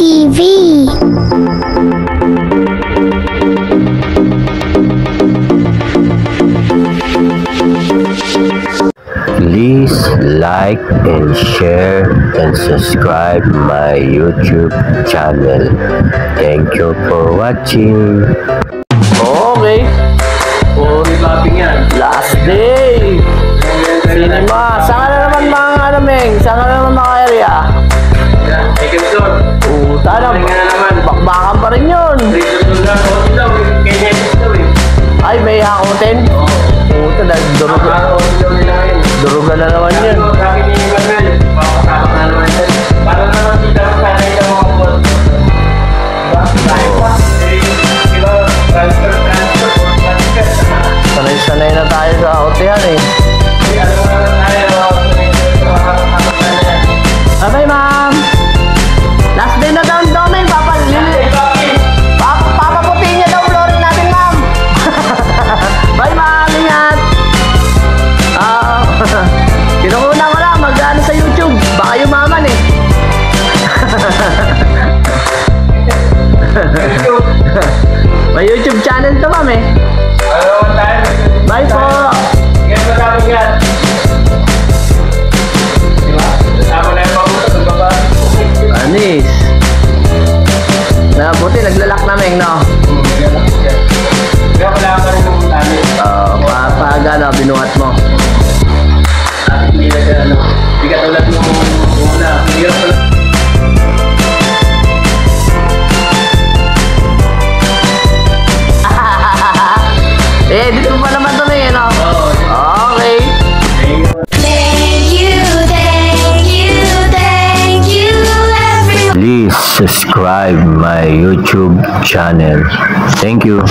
TV. Please like and share and subscribe my YouTube channel. Thank you for watching. Okay. Last day. Cinema. Saan ka na naman mga ano, Meng? Saan ka na naman mga area? Sana. Bakbakan pa rin yun. Ay, may hakutin. Puta, durugan na naman yun. Sanay-sanay na tayo sa hotehan eh. Bye ma'am. Last day na daw may papaputin niya daw flooring natin, ma'am. Bye ma'am, ingat. Kinukuna ko lang mag-ano sa YouTube. Baka yumaman eh. May YouTube channel to, ma'am eh. Bye po. Anis. Buti naglalak namin, no? Pag ano, binuhat mo. Hindi ka tulad nung una. Dito pa naman ito na yun, no? Okay. Please subscribe my YouTube channel. Thank you.